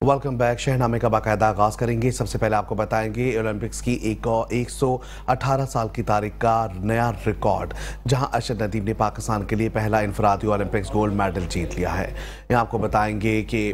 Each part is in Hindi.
Welcome back. शहनामे का बाकायदा आगाज करेंगे। सबसे पहले आपको बताएंगे ओलंपिक्स की 118 साल की तारीख का नया रिकॉर्ड, जहां अरशद नदीम ने पाकिस्तान के लिए पहला इनफरादी ओलंपिक्स गोल्ड मेडल जीत लिया है। यहां आपको बताएंगे कि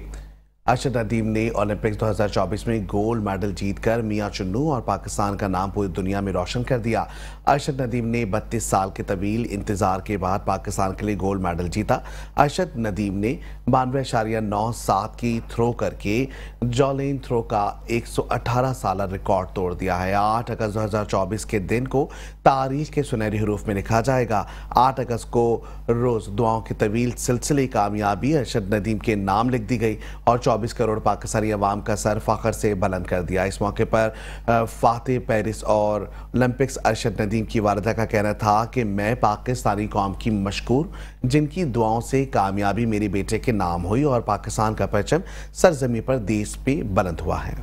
अरशद नदीम ने ओलंपिक्स 2024 में गोल्ड मेडल जीतकर मियां चुन्नू और पाकिस्तान का नाम पूरी दुनिया में रोशन कर दिया। अरशद नदीम ने 32 साल के तवील इंतजार के बाद पाकिस्तान के लिए गोल्ड मेडल जीता। अरशद नदीम ने 92.97 की थ्रो करके जॉलिन थ्रो का 118 साल रिकॉर्ड तोड़ दिया है। 8 अगस्त 2024 के दिन को तारीख के सुनहरे हरूफ में लिखा जाएगा। 8 अगस्त को रोज दुआओं की तवील सिलसिले कामयाबी अरशद नदीम के नाम लिख दी गई और 24 करोड़ पाकिस्तानी अवाम का सर फख्र से बुलंद कर दिया। इस मौके पर फातेह पेरिस और ओलंपिक्स अरशद नदीम की वालिदा का कहना था कि मैं पाकिस्तानी कौम की मशकूर, जिनकी दुआओं से कामयाबी मेरे बेटे के नाम हुई और पाकिस्तान का परचम सरजमी पर देश पे बुलंद हुआ है।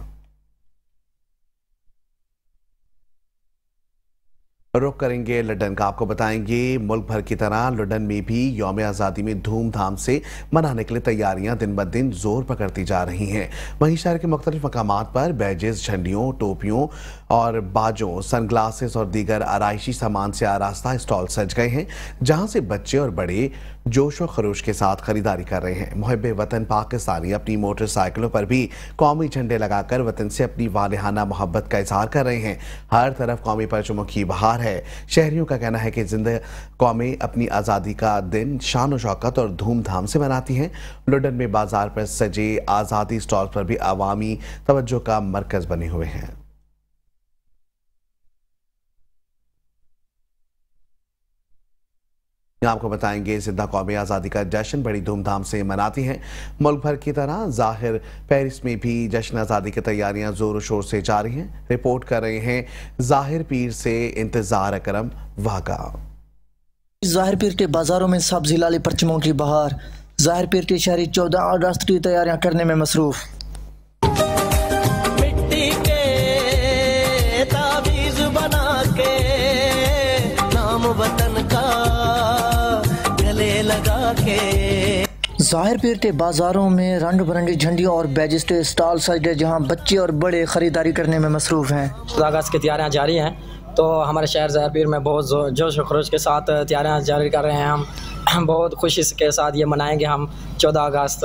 रुख करेंगे लंदन का। आपको बताएंगे मुल्क भर की तरह लंदन में भी यौम आज़ादी में धूमधाम से मनाने के लिए तैयारियां दिन ब दिन जोर पकड़ती जा रही हैं। वहीं शहर के मुख्तलिफ मकामात पर बैजेस, झंडियों, टोपियों और बाजों, सनग्लासेस और दीगर आराइशी सामान से आरास्ता स्टॉल सज गए हैं, जहां से बच्चे और बड़े जोश और खरोश के साथ खरीदारी कर रहे हैं। मुहब्बे वतन पाकिस्तानी अपनी मोटरसाइकिलों पर भी कौमी झंडे लगाकर वतन से अपनी वालिहाना मोहब्बत का इजहार कर रहे हैं। हर तरफ कौमी परचमों की बहार है। शहरियों का कहना है कि जिंदा कौमें अपनी आज़ादी का दिन शान और शौकत और धूमधाम से मनाती हैं। लंदन में बाजार पर सजे आज़ादी स्टॉल पर भी अवामी तवज्जो का मरकज बने हुए हैं। आपको बताएंगे जिंदा कौमें आज़ादी का जश्न बड़ी धूमधाम से मनाती हैं। मुल्क भर की तरह ज़ाहिर पेरिस में भी जश्न आज़ादी की तैयारियां जोर शोर से जारी हैं। रिपोर्ट कर रहे हैं ज़ाहिर पीर से इंतजार अकरम वागा। ज़ाहिर पीर के बाजारों में सब्ज़ी लाली परचमों की बहार। ज़ाहिर पीर के शहरी 14 अगस्त की तैयारियां करने में मसरूफ। मिट्टी के ताबीज़ बना के नाम वतन का लगा के। ज़ाहिर पीर के बाजारों में रंग बिरंगी झंडियों और बैजेस के स्टॉल सजे, जहां बच्चे और बड़े खरीदारी करने में मसरूफ हैं। 14 अगस्त की तैयारियां जारी हैं, तो हमारे शहर ज़ाहिर पीर में बहुत जोश और खरोश के साथ तैयारियां जारी कर रहे हैं। हम बहुत खुशी के साथ ये मनाएंगे हम 14 अगस्त।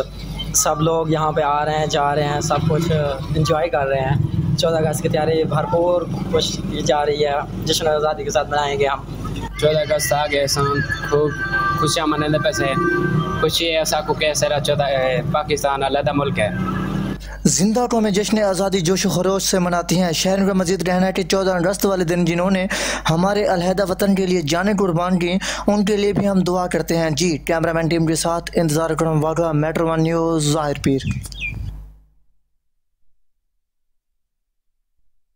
सब लोग यहाँ पे आ रहे हैं, जा रहे हैं, सब कुछ इंजॉय कर रहे हैं। 14 अगस्त की तैयारी भरपूर खुश जा रही है। जश्न आज़ादी के साथ मनाएंगे हम। 14 अगस्त आ गए, खूब खुशियाँ मनाने पैसे खुशी है। ऐसा को कैसे पाकिस्तान अलग मुल्क है। जिंदा कौमें जश्न आज़ादी जोश खरोश से मनाती हैं। शहर का मजीद कहना है कि 14 अगस्त वाले दिन जिन्होंने हमारे अलहदा वतन के लिए जाने कुर्बान की, उनके लिए भी हम दुआ करते हैं। जी, कैमरामैन टीम के साथ इंतजार करम वागा, मेट्रो 1 न्यूज़, ज़ाहिर पीर।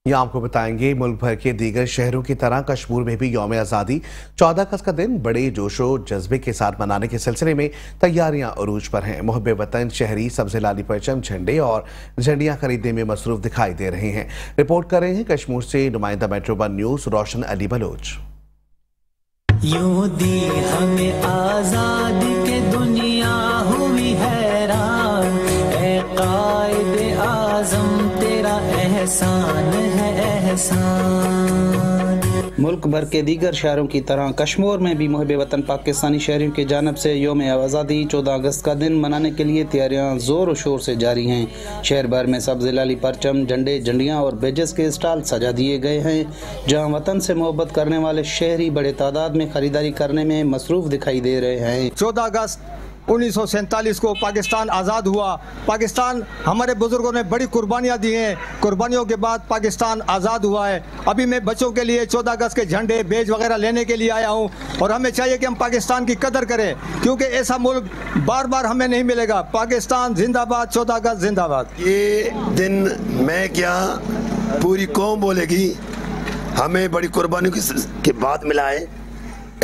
यहाँ आपको बताएंगे मुल्क भर के दीगर शहरों की तरह कश्मीर में भी यौम आज़ादी 14 अगस्त का दिन बड़े जोशो जज्बे के साथ मनाने के सिलसिले में तैयारियां अरूज पर हैं। मुहब्बे वतन शहरी सब्ज़े लाली परचम, झंडे और झंडियां खरीदने में मसरूफ दिखाई दे रहे हैं। रिपोर्ट कर रहे हैं कश्मीर से नुमाइंदा मेट्रो 1 न्यूज़ रोशन अली बलोच। यूं दी हमें आज़ादी के दुनिया हुई हैरान, ए कायदे आज़म तेरा एहसान है एहसान। मुल्क भर के दीगर शहरों की तरह कश्मीर में भी मुहब्बे वतन पाकिस्तानी शहरियों की जानिब से यौम आज़ादी 14 अगस्त का दिन मनाने के लिए तैयारियां जोर शोर से जारी हैं। शहर भर में सब्ज़ लाली परचम, झंडे, झंडियां और बैजेस के स्टॉल सजा दिए गए हैं, जहां वतन से मोहब्बत करने वाले शहरी बड़े तादाद में खरीदारी करने में मसरूफ दिखाई दे रहे हैं। 14 अगस्त 1947 को पाकिस्तान आज़ाद हुआ। पाकिस्तान हमारे बुजुर्गों ने बड़ी कुर्बानियाँ दी हैं। कुर्बानियों के बाद पाकिस्तान आज़ाद हुआ है। अभी मैं बच्चों के लिए 14 अगस्त के झंडे, बैज वगैरह लेने के लिए आया हूँ और हमें चाहिए कि हम पाकिस्तान की कदर करें, क्योंकि ऐसा मुल्क बार बार हमें नहीं मिलेगा। पाकिस्तान जिंदाबाद, 14 अगस्त जिंदाबाद। ये दिन मैं क्या पूरी कौम बोलेगी, हमें बड़ी कुर्बानियों के बाद मिला है।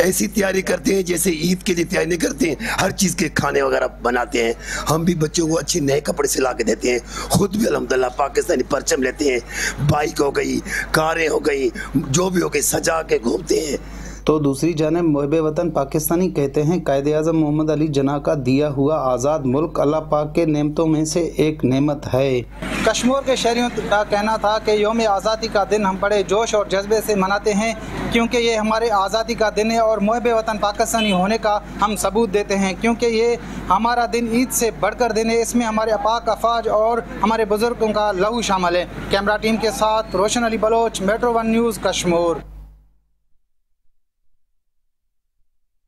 ऐसी तैयारी करते हैं जैसे ईद के लिए तैयारी नहीं करते हैं, हर चीज़ के खाने वगैरह बनाते हैं। हम भी बच्चों को अच्छे नए कपड़े सिला के देते हैं, खुद भी अल्हम्दुलिल्लाह पाकिस्तानी परचम लेते हैं। बाइक हो गई, कारें हो गई, जो भी हो गई, सजा के घूमते हैं। तो दूसरी जानिब मुहब्बे वतन पाकिस्तानी कहते हैं कायदे आज़म मोहम्मद अली जिन्ना का दिया हुआ आज़ाद मुल्क अल्लाह पाक के नेमतों में से एक नेमत है। कश्मीर के शहरियों का कहना था कि यौम आज़ादी का दिन हम बड़े जोश और जज्बे से मनाते हैं क्योंकि ये हमारे आज़ादी का दिन है और मुहब्बे वतन पाकिस्तानी होने का हम सबूत देते हैं क्योंकि ये हमारा दिन ईद से बढ़कर दिन है। इसमें हमारे अपाक अफवाज और हमारे बुजुर्गों का लहू शामिल है। कैमरा टीम के साथ रोशन अली बलोच, मेट्रो 1 न्यूज़, कश्मीर।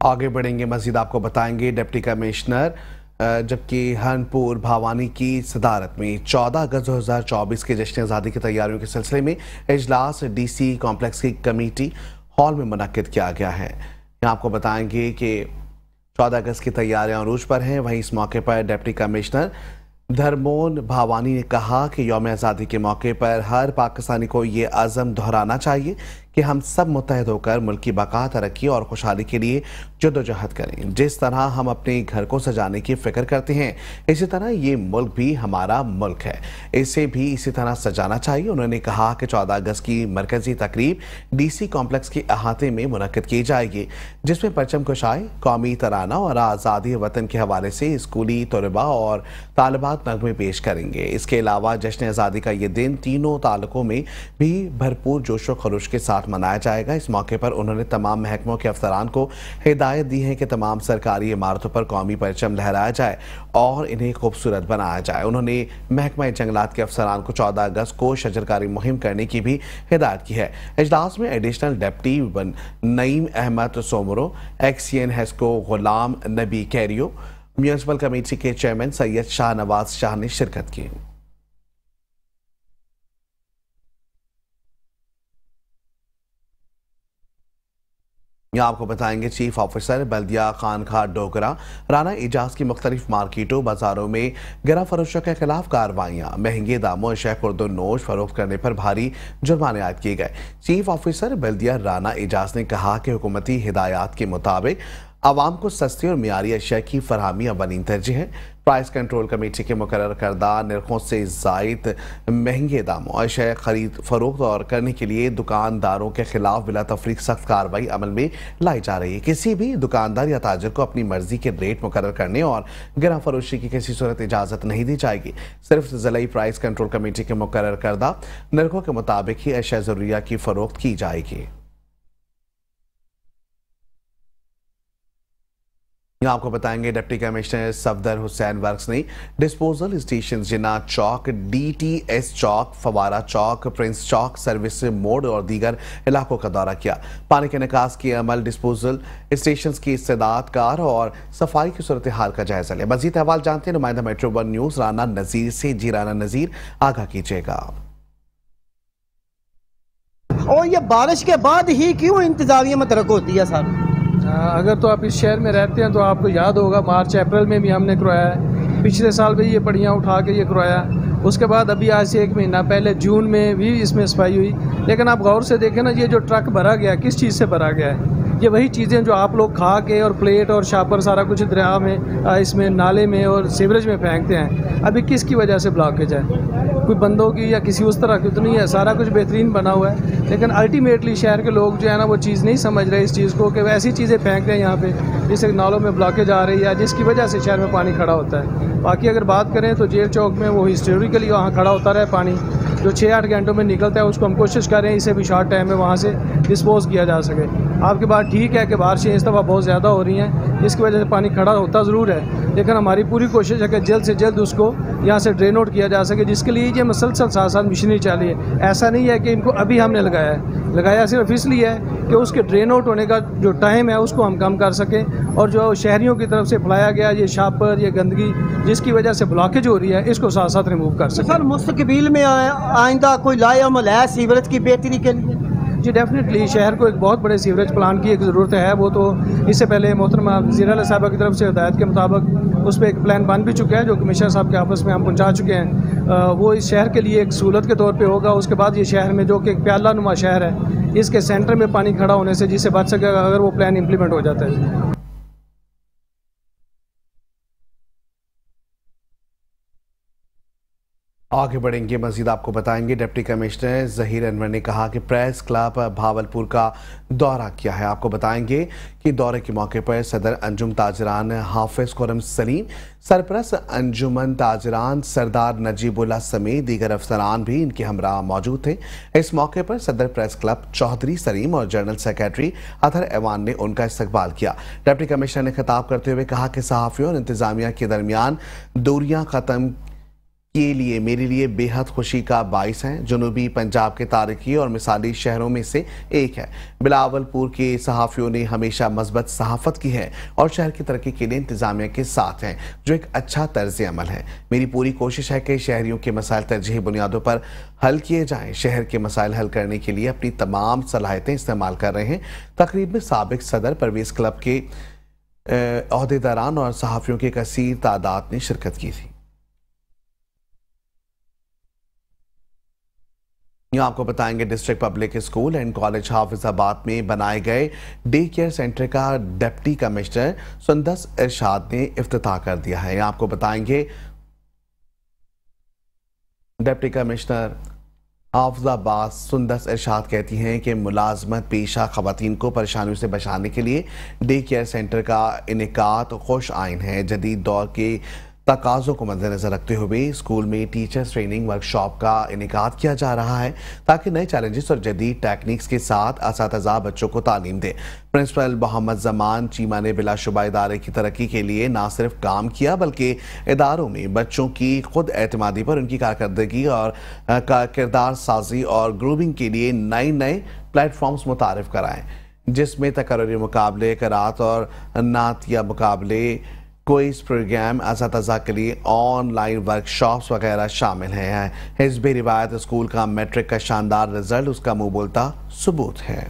आगे बढ़ेंगे, मजीद आपको बताएंगे डिप्टी कमिश्नर जबकि हनपुर भावानी की सदारत में 14 अगस्त 2024 के जश्न आज़ादी की तैयारियों के सिलसिले में इजलास डीसी कॉम्प्लेक्स की कमेटी हॉल में मुनक्किद किया गया है। यहाँ आपको बताएंगे कि 14 अगस्त की तैयारियां अरूज पर हैं। वहीं इस मौके पर डिप्टी कमिश्नर धर्मोन भावानी ने कहा कि यौम आज़ादी के मौके पर हर पाकिस्तानी को ये अज़म दोहराना चाहिए कि हम सब मुत्तहद होकर मुल्क की बका, तरक्की और खुशहाली के लिए जद्दोजहद करें। जिस तरह हम अपने घर को सजाने की फिक्र करते हैं, इसी तरह ये मुल्क भी हमारा मुल्क है, इसे भी इसी तरह सजाना चाहिए। उन्होंने कहा कि 14 अगस्त की मरकजी तकरीब डीसी कॉम्प्लेक्स के अहाते में मुनक्किद की जाएगी, जिसमें परचम कुशाई, कौमी तराना और आज़ादी वतन के हवाले से स्कूली तलबा और तालिबात नगमे पेश करेंगे। इसके अलावा जश्न आज़ादी का ये दिन तीनों तालुकों में भी भरपूर जोश व खरोश के साथ मनाया जाएगा। इस मौके पर उन्होंने तमाम महकमों के अफसरान को हिदायत दी है कि तमाम सरकारी इमारतों पर कौमी परचम लहराया जाए और इन्हें खूबसूरत बनाया जाए। उन्होंने महकमा जंगलात के अफसरान को 14 अगस्त को शजरकारी मुहिम करने की भी हिदायत की है। इजलास में additional deputy Naeem Ahmed Soomro, XEN HESCO Ghulam Nabi Kario, municipal committee के चेयरमैन सैयद शाहनवाज शाह ने शिरकत की। यहाँ आपको बताएंगे चीफ ऑफिसर बल्दिया खानखा डोगरा राना एजाज की मुख्तलिफ मार्केटों बाजारों में गिरा फरोशों के खिलाफ कार्रवाइयाँ, महंगे दामों शह खुर्दो नोश फरोख्त करने पर भारी जुर्माने आयद किए गए। चीफ ऑफिसर बल्दिया राना एजाज ने कहा कि हुकूमती हिदायत के मुताबिक आवाम को सस्ती और मियारी अशिया की फरहमी अवलीन तरजीह है। प्राइस कंट्रोल कमेटी के मुकर्रर करदा नरखों से जायद महंगे दामों अशिया खरीद फरोख्त और करने के लिए दुकानदारों के खिलाफ बिला तफरीक सख्त कार्रवाई अमल में लाई जा रही है। किसी भी दुकानदार या ताजर को अपनी मर्जी के रेट मुकर्रर करने और गिरा फरोशी की किसी सूरत इजाज़त नहीं दी जाएगी। सिर्फ ज़िलाई प्राइस कंट्रोल कमेटी के मुकर्रर करदा नरखों के मुताबिक ही अशिया ज़रूरिया की फरोख्त की जाएगी। आपको बताएंगे deputy commissioner Safdar Hussain works ने डिस्पोजल स्टेशन जिन्ना चौक, DTS चौक, फवारा चौक, प्रिंस चौक, सर्विस मोड़ और दीगर इलाकों का दौरा किया। पानी के निकास के अमल, डिस्पोजल स्टेशन की इस्तेदाद कार और सफाई की सूरत हाल का जायजा लिया। मजीद अहवाल जानते हैं नुमाइंदा मेट्रो 1 न्यूज़ राना नज़ीर से। जी राना नज़ीर, आगाह कीजिएगा। और ये बारिश के बाद ही क्यों इंतजामिया में तरक्की होती है सर? अगर तो आप इस शहर में रहते हैं तो आपको याद होगा मार्च अप्रैल में भी हमने करवाया है, पिछले साल भी ये पड़ियाँ उठा के ये करवाया, उसके बाद अभी आज से 1 महीना पहले जून में भी इसमें सफाई हुई। लेकिन आप गौर से देखें ना, ये जो ट्रक भरा गया किस चीज़ से भरा गया है? ये वही चीज़ें जो आप लोग खा के और प्लेट और शापर सारा कुछ दरिया में, इसमें नाले में और सीवरेज में फेंकते हैं। अभी किसकी वजह से ब्लॉकेज है? कोई बंदों की या किसी उस तरह की तो नहीं है। सारा कुछ बेहतरीन बना हुआ है, लेकिन अल्टीमेटली शहर के लोग जो है ना वो चीज़ नहीं समझ रहे इस चीज़ को कि ऐसी चीज़ें फेंक रहे हैं यहाँ पे जिससे नालों में ब्लॉकेज आ रही है, जिसकी वजह से शहर में पानी खड़ा होता है। बाकी अगर बात करें तो जेल चौक में वो हिस्टोरिकली वहाँ खड़ा होता रहा पानी जो 6-8 घंटों में निकलता है, उसको हम कोशिश कर रहे हैं इसे भी शॉर्ट टाइम में वहाँ से डिस्पोज किया जा सके। आपकी बात ठीक है कि बारिशें इस दफ़ा बहुत ज़्यादा हो रही हैं, जिसकी वजह से पानी खड़ा होता ज़रूर है, लेकिन हमारी पूरी कोशिश है कि जल्द से जल्द उसको यहाँ से ड्रेन आउट किया जा सके, जिसके लिए ये मसलसल साथ साथ मशीनरी चली है। ऐसा नहीं है कि इनको अभी हमने लगाया सिर्फ इसलिए है कि उसके ड्रेन आउट होने का जो टाइम है उसको हम कम कर सकें, और जो शहरियों की तरफ से फैलाया गया ये शापर, ये गंदगी जिसकी वजह से ब्लॉकेज हो रही है, इसको साथ साथ रिमूव कर सकें। सर मुस्तकबिल में आइंदा कोई लाए अमल है सीवरेज की बेहतरी के लिए? जी डेफिनेटली शहर को एक बहुत बड़े सीवरेज प्लान की एक ज़रूरत है। वो तो इससे पहले मोहतरमा वज़ीर आला साहब की तरफ से हिदायत के मुताबिक उस पर एक प्लान बन भी चुका है जो कमिश्नर साहब के ऑफिस में हम पहुंचा चुके हैं। वो इस शहर के लिए एक सहूलत के तौर पे होगा। उसके बाद ये शहर में जो कि एक प्याला नुमा शहर है, इसके सेंटर में पानी खड़ा होने से जिससे बच सकेगा अगर वो प्लान इम्प्लीमेंट हो जाता है। आगे बढ़ेंगे, मजीद आपको बताएंगे। डिप्टी कमिश्नर जहीर अनवर ने कहा कि प्रेस क्लब भावलपुर का दौरा किया है। आपको बताएंगे कि दौरे के मौके पर सदर अंजुम ताजरान हाफिज खुरम सलीम, सरपरस्त अंजुमन ताजरान सरदार नजीबुल्लाह समेत दीगर अफसरान भी इनके हमरा मौजूद थे। इस मौके पर सदर प्रेस क्लब चौधरी सलीम और जनरल सेक्रेटरी अतहर ऐवान ने उनका इस्तकबाल किया। डिप्टी कमिश्नर ने खिताब करते हुए कहा कि सहाफ़ियों और इंतजामिया के दरमियान दूरियां खत्म के लिए मेरे लिए बेहद खुशी का बाइस हैं। जनूबी पंजाब के तारीखी और मिसाली शहरों में से एक है। बिलावलपुर के सहाफ़ियों ने हमेशा मस्बत सहाफ़त की है और शहर की तरक्की के लिए इंतजामिया के साथ हैं, जो एक अच्छा तर्ज अमल है। मेरी पूरी कोशिश है कि शहरियों के मसाइल तरजीही बुनियादों पर हल किए जाएं। शहर के मसाइल हल करने के लिए अपनी तमाम सलाहियतें इस्तेमाल कर रहे हैं। तकरीब में साबिक सदर परवेज़ क्लब के ओहदेदारान और सहाफ़ियों की कसीर तादाद ने शिरकत की थी। आपको बताएंगे district public school and college Hafizabad में बनाए गए डे केयर सेंटर का डिप्टी कमिश्नर सुंदस इरशाद ने इफ्तिताह कर दिया है। आपको बताएंगे डिप्टी कमिश्नर हाफिजाबाद सुंदस इरशाद कहती हैं कि मुलाजमत पेशा खवातीन को परेशानियों से बचाने के लिए डे केयर सेंटर का इनेकात खुश आइन है। जदीद दौर के तकाज़ों को मद्देनजर रखते हुए स्कूल में टीचर्स ट्रेनिंग वर्कशॉप का इनेकाद किया जा रहा है ताकि नए चैलेंजेस और जदीद टेक्निक्स के साथ असातिज़ा बच्चों को तालीम दे। प्रिंसिपल मोहम्मद जमान चीमा ने बिलाशुबा इदारे की तरक्की के लिए ना सिर्फ काम किया बल्कि इदारों में बच्चों की खुद एतमादी पर उनकी कारकर्दगी और किरदार साजी और ग्रूमिंग के लिए नए प्लेटफॉर्म्स मुतारिफ कराएं, जिसमें तकर्री मुकाबले, क़रात और नातिया मुकाबले, क्विज़ प्रोग्राम, असातिज़ा के लिए ऑनलाइन वर्कशॉप्स वगैरह शामिल हैं। हिज़्ब रिवायत स्कूल का मैट्रिक का शानदार रिजल्ट उसका मुंह बोलता सबूत है।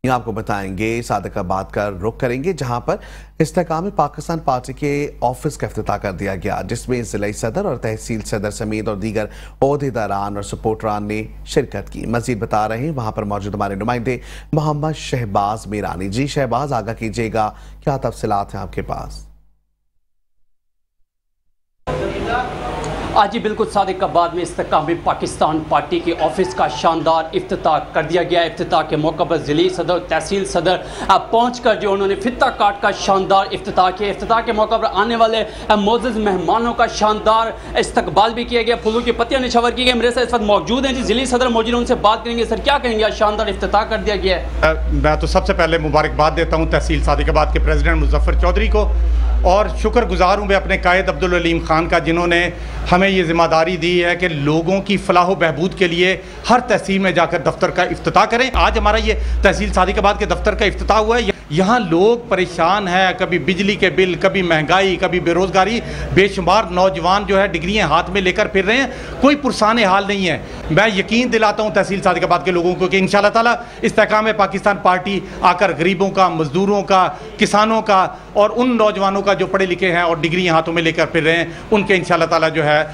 आपको बताएंगे सादिकाबाद का रुख करेंगे, जहां पर इस्तेकाम पाकिस्तान पार्टी के ऑफिस का इफ्तिताह कर दिया गया, जिसमें जिला सदर और तहसील सदर समेत और दीगर ओहदेदारान और सपोर्टरान ने शिरकत की। मजीद बता रहे हैं वहां पर मौजूद हमारे नुमाइंदे मोहम्मद शहबाज मीरानी। जी शहबाज, आगाह कीजिएगा, क्या तफसीलात हैं आपके पास? आज ही बिल्कुल सादिकाबाद में इस्तेकाम पाकिस्तान पार्टी के ऑफिस का शानदार इफ्तिताह कर दिया गया। इफ्तिताह के मौके पर जिले सदर, तहसील सदर पहुंचकर जो उन्होंने फित्ता काट का शानदार इफ्तिताह किया। इफ्तिताह के मौके पर आने वाले मोअज़्ज़ज़ मेहमानों का शानदार इस्तकबाल भी किया गया, फूलों की पत्तियां निछावर की गई। मेरे साथ इस वक्त मौजूद हैं जी जिले सदर मौजूद, उनसे बात करेंगे। सर, क्या कहेंगे, आज शानदार इफ्तिताह कर दिया गया है? मैं तो सबसे पहले मुबारकबाद देता हूँ तहसील सादिकाबाद के प्रेसिडेंट मुजफ्फर चौधरी को, और शुक्रगुजार हूँ मैं अपने कायद अब्दुल अलीम खान का, जिन्होंने हमें ये जिम्मेदारी दी है कि लोगों की फलाह बहबूद के लिए हर तहसील में जाकर दफ्तर का इफ्तिताह करें। आज हमारा ये तहसील सादिकाबाद के दफ्तर का इफ्तिताह हुआ है। यहाँ लोग परेशान हैं, कभी बिजली के बिल, कभी महंगाई, कभी बेरोज़गारी, बेशुमार नौजवान जो है डिग्रियाँ हाथ में लेकर फिर रहे हैं, कोई पुरसान हाल नहीं है। मैं यकीन दिलाता हूँ तहसील सादिकाबाद के लोगों को कि इंशाअल्लाह ताला इस्तेकाम पाकिस्तान पार्टी आकर गरीबों का, मजदूरों का, किसानों का और उन नौजवानों का जो पढ़े लिखे हैं और डिग्री हाथों में लेकर फिर रहे हैं, उनके इंशाअल्लाह ताला जो है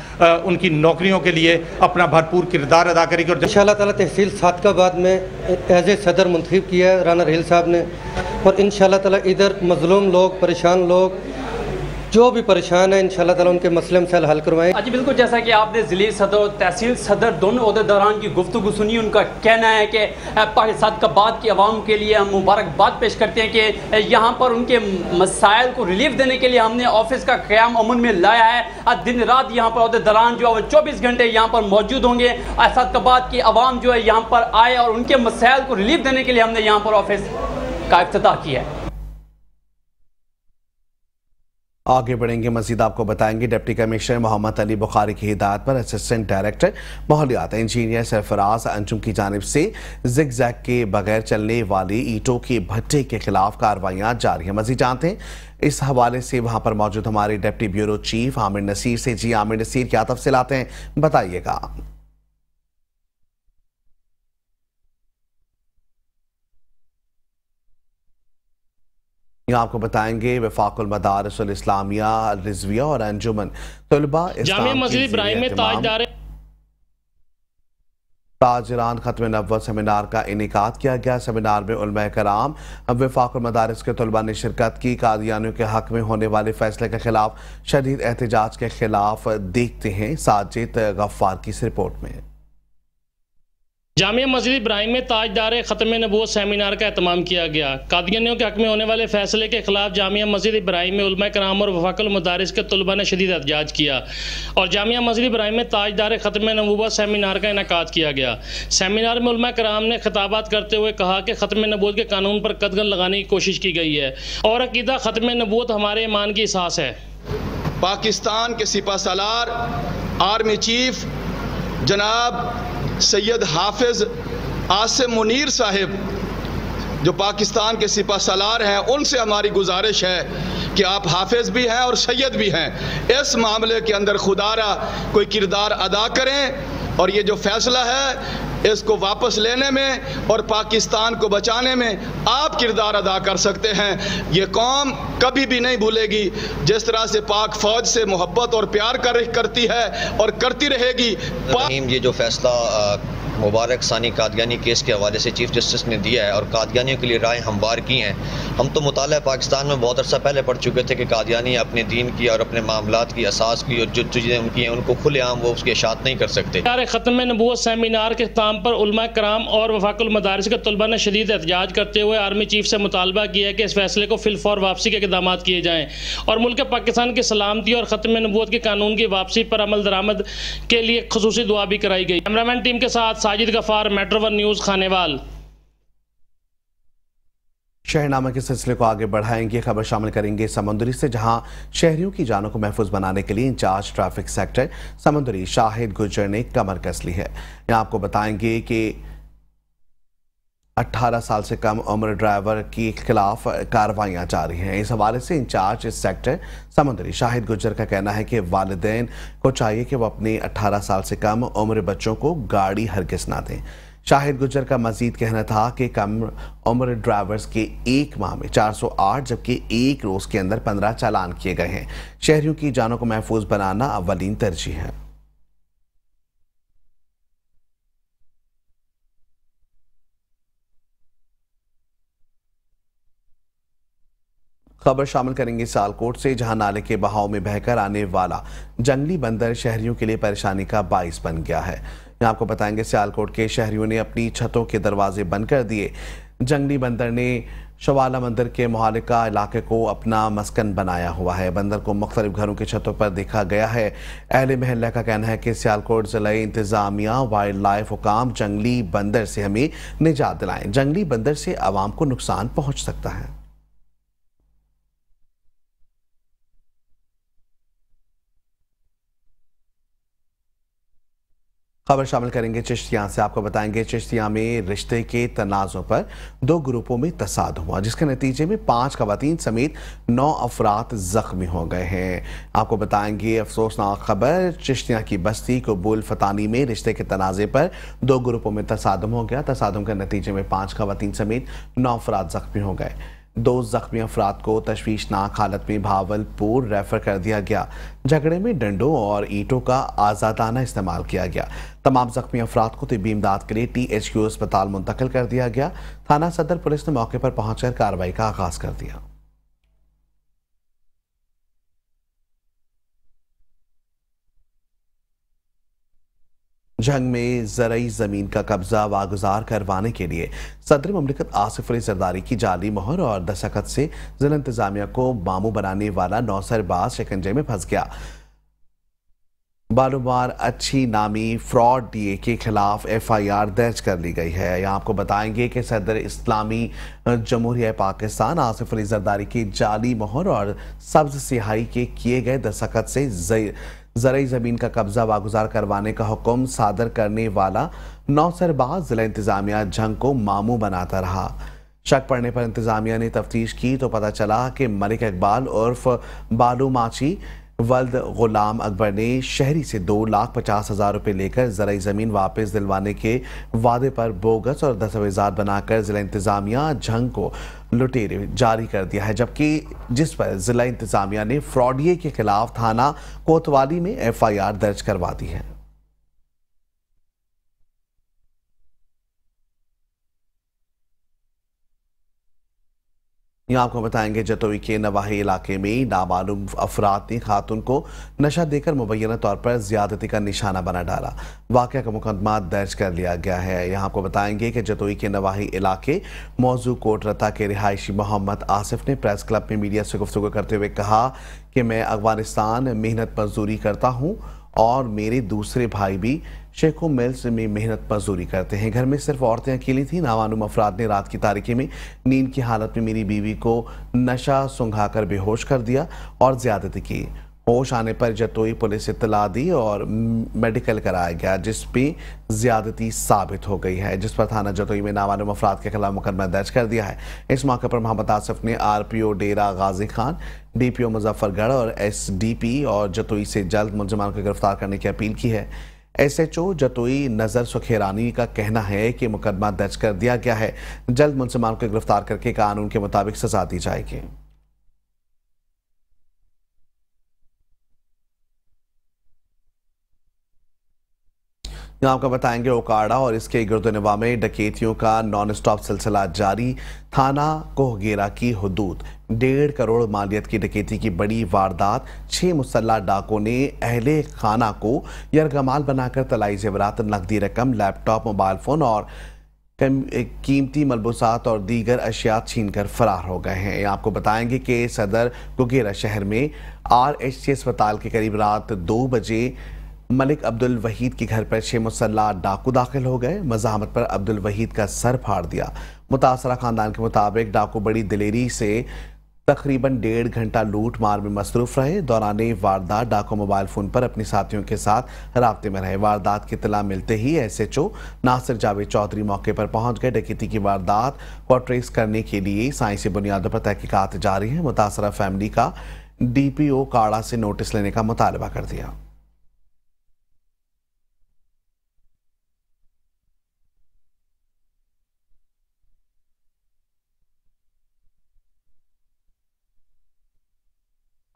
उनकी नौकरियों के लिए अपना भरपूर किरदार अदा करेगी। और इंशाअल्लाह ताला तहसील सादिकाबाद में एज ए सदर मुंतखब किया है राना रहील साहब ने, और इंशाअल्लाह ताला इधर मजलूम लोग, परेशान लोग जो भी परेशान है, इंशाअल्लाह ताला उनके मसले मसाइल हल करवाएं। जी बिल्कुल, जैसा कि आपने जिले सदर और तहसील सदर दोनों ओहदेदारान की गुफ्तगू सुनी, उनका कहना है कि सादिकाबाद की आवाम के लिए हम मुबारकबाद पेश करते हैं कि यहाँ पर उनके मसाइल को रिलीफ देने के लिए हमने ऑफिस का क़याम अमन में लाया है। आज दिन रात यहाँ पर ओहदेदारान जो है 24 घंटे यहाँ पर मौजूद होंगे। सादिकाबाद की आवाम जो है यहाँ पर आए और उनके मसाइल को रिलीफ देने के लिए हमने यहाँ पर ऑफिस का इफ्तिताह किया है। आगे बढ़ेंगे, मजीद आपको बताएंगे डिप्टी कमिश्नर मोहम्मद अली बुखारी की हिदायत पर असिस्टेंट डायरेक्टर माहौलियात इंजीनियर सरफराज अंजुम की जानिब से जिग-जैग के बगैर चलने वाली ईंटों के भट्टे के खिलाफ कार्रवाइयां जारी हैं। मजीद जानते हैं इस हवाले से वहां पर मौजूद हमारे deputy bureau chief Aamir Naseer से। जी आमिर नसीर, क्या तफसीलात हैं, बताइएगा। आपको बताएंगे वफाकुल मदारिस इस्लामिया, रिजविया और अंजुमन तलबा जामिया मस्जिद इब्राहिम में ताजदार ताजरान खत्म नबुव्वत सेमिनार का इनेकाद किया गया। सेमिनार में उलमा कराम, वफाकुल मदारिस के तलबा ने शिरकत की। कादियानियों के हक में होने वाले फैसले के खिलाफ शदीद एहतजाज के खिलाफ देखते हैं साजिद गफ्फार की इस रिपोर्ट में। जामिया मस्जिद इब्राहिम में ताजदार ख़त्म नबुव्वत सेमिनार का एहतमाम किया गया। कादियानियों के हक में होने वाले फैसले के खिलाफ जामिया मस्जिद इब्राहिम में उलमा कराम और वफाकुल मदारिस के तलबा ने शदीद एहतजाज किया और जामिया मस्जिद इब्राहिम में ताजदार ख़त्म नबुव्वत सेमिनार का इनेकाद किया गया। सेमिनार में उलमा कराम ने खिताबात करते हुए कहा कि ख़त्म नबुव्वत के कानून पर कदगन लगाने की कोशिश की गई है और अकीदा ख़त्म नबुव्वत हमारे ईमान की एहसास है। पाकिस्तान के सिपा सालार आर्मी चीफ जनाब सैयद हाफिज आसिम मुनीर साहिब जो पाकिस्तान के सिपा सालार हैं, उनसे हमारी गुजारिश है कि आप हाफिज भी हैं और सैयद भी हैं, इस मामले के अंदर खुदारा कोई किरदार अदा करें और ये जो फैसला है इसको वापस लेने में और पाकिस्तान को बचाने में आप किरदार अदा कर सकते हैं। ये कौम कभी भी नहीं भूलेगी जिस तरह से पाक फौज से मोहब्बत और प्यार करती है और करती रहेगी। ये जो फैसला मुबारक सानी कादियानी केस के हवाले से चीफ जस्टिस ने दिया है और कादियानियों के लिए राय हमवार की हैं। हम तो मुताला पाकिस्तान में बहुत अर्सा पहले पढ़ चुके थे कि कादियानी अपने दीन की और अपने मामलात की असास की और जो चीज़ें उनकी हैं उनको खुलेआम वो उसके इशात नहीं कर सकते। ख़त्म नबुव्वत सेमिनार के इख्तिताम पर उलमा कराम और वफाकुल मदारिस के तलबा ने शदीद एहतजाज करते हुए आर्मी चीफ से मुतालबा किया है कि इस फैसले को फिलफौर वापसी के इक़दाम किए जाएँ और मुल्क पाकिस्तान की सलामती और ख़त्म नबुव्वत के कानून की वापसी पर अमल दरामद के लिए खुसूसी दुआ भी कराई गई। कैमरामैन टीम के साथ Sajid Ghaffar, metro one news, Khanewal. शहरनामा के सिलसिले को आगे बढ़ाएंगे। खबर शामिल करेंगे समुंदरी से, जहां शहरियों की जानों को महफूज बनाने के लिए इंचार्ज ट्रैफिक सेक्टर समुंदरी शाहिद गुज्जर ने कमर कस ली है। यहाँ आपको बताएंगे कि 18 साल से कम उम्र ड्राइवर के खिलाफ कार्रवाइयां जारी हैं। इस हवाले से इंचार्ज सेक्टर समुंदरी शाहिद गुज्जर का कहना है कि वालिदैन को चाहिए कि वो अपने 18 साल से कम उम्र बच्चों को गाड़ी हरगिज़ ना दें। शाहिद गुज्जर का मजीद कहना था कि कम उम्र ड्राइवर्स के एक माह में 408 जबकि एक रोज के अंदर 15 चालान किए गए हैं। शहरियों की जानों को महफूज बनाना अव्वलीन तरजीह है। खबर शामिल करेंगे सियालकोट से, जहां नाले के बहाव में बहकर आने वाला जंगली बंदर शहरियों के लिए परेशानी का बाइस बन गया है। यहाँ आपको बताएंगे सियालकोट के शहरियों ने अपनी छतों के दरवाजे बंद कर दिए। जंगली बंदर ने शवाला मंदिर के मुहालिका इलाके को अपना मस्कन बनाया हुआ है। बंदर को मुख्तलिफ घरों की छतों पर देखा गया है। अहले महल्ला का कहना है कि सियालकोट जिला इंतजामिया वाइल्ड लाइफ हुकाम जंगली बंदर से हमें निजात दिलाएं। जंगली बंदर से आवाम को नुकसान पहुंच सकता है। खबर शामिल करेंगे चिश्तियाँ से। आपको बताएंगे चिश्तियाँ में रिश्ते के तनाज़ों पर 2 ग्रुपों में तसादुम हुआ, जिसके नतीजे में 5 ख़वातीन समेत 9 अफराद जख्मी हो गए हैं। आपको बताएंगे अफसोसनाक खबर, चिश्तियाँ की बस्ती कबूल फतानी में रिश्ते के तनाज़े पर 2 ग्रुपों में तसादुम हो गया। तसादुम के नतीजे में 5 ख़वातीन समेत 9 अफराद जख्मी हो गए। 2 जख्मी अफराद को तशवीशनाक हालत में भावलपुर रेफर कर दिया गया। झगड़े में डंडों और ईंटों का आज़ादाना इस्तेमाल किया गया। तमाम जख्मी अफराद को तिब्बी इमदाद के लिए THQ अस्पताल मुंतकिल कर दिया गया। थाना सदर पुलिस ने मौके पर पहुंचकर कार्रवाई का आगाज कर दिया। जंग में ज़रई ज़मीन का कब्जा वागुजार करवाने के लिए सदर ममलिकत आसिफ अली जरदारी की जाली मोहर और दस्तखत से जिला इंतजामिया को मामू बनाने वाला नौसरबाज शिकंजे में फंस गया। बालूमार अच्छी नामी फ्रॉड DA के खिलाफ FIR दर्ज कर ली गई है। यहाँ आपको बताएंगे कि सदर इस्लामी जमहूरिया पाकिस्तान आसिफ अली जरदारी की जाली मोहर और सब्ज सिहाई के किए गए दस्तखत से ज़रई ज़मीन का कब्जा वागुजार करवाने का हुक्म सादर करने वाला नौसरबाज जिला इंतजामिया जंग को मामू बनाता रहा। शक पड़ने पर इंतजामिया ने तफ्तीश की तो पता चला कि मलिक इकबाल उर्फ बालू माची वल्द गुलाम अकबर ने शहरी से 2,50,000 रुपये लेकर ज़रई ज़मीन वापस दिलवाने के वादे पर बोगस और दस्तावेज़ात बनाकर ज़िला इंतज़ामिया जंग को लुटेरे जारी कर दिया है, जबकि जिस पर ज़िला इंतज़ामिया ने फ्रॉडिये के खिलाफ थाना कोतवाली में FIR दर्ज करवा दी है। यहाँ आपको बताएंगे जतोई के नवाही इलाके में नामालूम अफराद ने खातून को नशा देकर मुबैना तौर पर ज्यादती का निशाना बना डाला। वाक़या का मुकदमा दर्ज कर लिया गया है। यहाँ आपको बताएंगे कि जतोई के नवाही इलाके मौजू कोट रता के रिहायशी मोहम्मद आसिफ ने प्रेस क्लब में मीडिया से गुफ्तगू करते हुए कहा कि मैं अफगानिस्तान मेहनत मजदूरी करता हूँ और मेरे दूसरे भाई भी शेखो मिल्स में मेहनत मजदूरी करते हैं। घर में सिर्फ औरतें अकेली थी। नामालूम अफराद ने रात की तारीकी में नींद की हालत में मेरी बीवी को नशा सुंघाकर बेहोश कर दिया और ज्यादती की। होश आने पर जतोई पुलिस इत्तला दी और मेडिकल कराया गया, जिस पे ज्यादती साबित हो गई है, जिस पर थाना जतोई में नामालूम अफराद के खिलाफ मुकदमा दर्ज कर दिया है। इस मौके पर मोहम्मद आसिफ ने RPO डेरा गाजी खान, DPO मुजफ्फरगढ़ और SDP और जतोई से जल्द मुलजिमान को गिरफ्तार करने की अपील की है। SHO जतोई नजर सुखेरानी का कहना है कि मुकदमा दर्ज कर दिया गया है, जल्द मुलजिमान को गिरफ्तार करके कानून के मुताबिक सजा दी जाएगी। यहाँ आपको बताएंगे ओकाड़ा और इसके गिरदोनवा में डकैतियों का नॉन स्टॉप सिलसिला जारी। थाना कोहगेरा की हुदूद 1.5 करोड़ मालियत की डकैती की बड़ी वारदात। 6 मुसल्ला डाकों ने अहले खाना को यरगमाल बनाकर तलाई जेवरात, नकदी रकम, लैपटॉप, मोबाइल फोन और कीमती मलबूसात और दीगर अशिया छीनकर फरार हो गए हैं। आपको बताएंगे कि सदर कोहगेरा शहर में RHC अस्पताल के करीब रात 2 बजे मलिक अब्दुल वहीद के घर पर 6 मुसल्ला डाकू दाखिल हो गए। मज़ाहमत पर अब्दुल वहीद का सर फाड़ दिया। मुतासरा खानदान के मुताबिक डाकू बड़ी दिलेरी से तकरीबन 1.5 घंटा लूट मार में मसरूफ रहे। दौरान वारदात डाकू मोबाइल फोन पर अपने साथियों के साथ राब्ते में रहे। वारदात की इत्तला मिलते ही SHO नासिर जावेद चौधरी मौके पर पहुंच गए। डकैती की वारदात को ट्रेस करने के लिए साइंसी बुनियादों पर तहकीकात जारी है। मुतासरा फैमिली का DPO काड़ा से नोटिस लेने का मुतालबा कर दिया।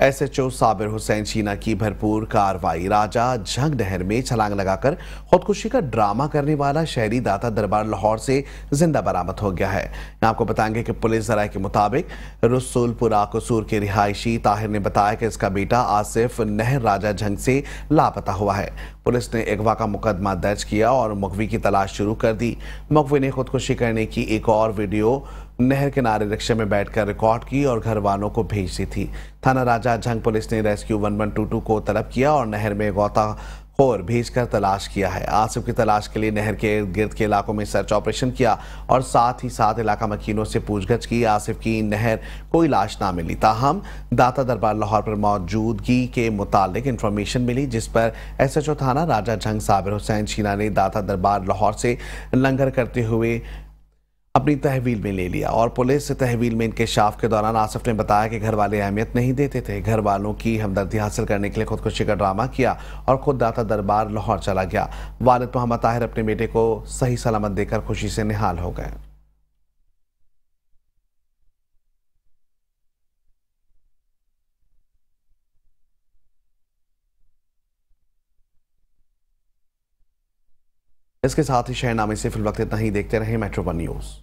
SHO साबिर हुसैन शीना की भरपूर कार्रवाई। राजा झंग नहर में छलांग लगाकर खुदकुशी का ड्रामा करने वाला शहरी दाता दरबार लाहौर से जिंदा बरामद हो गया है। आपको बताएंगे कि पुलिस जराये के मुताबिक रसूलपुरा कसूर के रिहायशी ताहिर ने बताया कि इसका बेटा आसिफ नहर राजा झंग से लापता हुआ है। पुलिस ने अगवा का मुकदमा दर्ज किया और मुखवी की तलाश शुरू कर दी। मुखवी ने खुदकुशी करने की एक और वीडियो नहर किनारे रिक्शे में बैठकर रिकॉर्ड की और घर वालों को भेज दी थी। थाना राजा झंग पुलिस ने रेस्क्यू 1122 को तलब किया और नहर में गोताखोर भेजकर तलाश किया है। आसिफ की तलाश के लिए नहर के इर्द गिर्द के इलाकों में सर्च ऑपरेशन किया और साथ ही साथ इलाका मकीनों से पूछगछ की। आसिफ की नहर कोई लाश ना मिली, ताहम दाता दरबार लाहौर पर मौजूदगी के मुतालिक इंफॉर्मेशन मिली, जिस पर SHO थाना राजा झंग साबिर हुसैन शीना ने दाता दरबार लाहौर से लंगर करते हुए अपनी तहवील में ले लिया और पुलिस तहवील में इंकशाफ के दौरान आसिफ ने बताया कि घर वाले अहमियत नहीं देते थे। घर वालों की हमदर्दी हासिल करने के लिए खुदकुशी का ड्रामा किया और खुद दाता दरबार लाहौर चला गया। वालिद मोहम्मद ताहिर अपने बेटे को सही सलामत देकर खुशी से निहाल हो गए। इसके साथ ही शहरनामे से फिल वक्त इतना ही। देखते रहे मेट्रो 1 न्यूज़।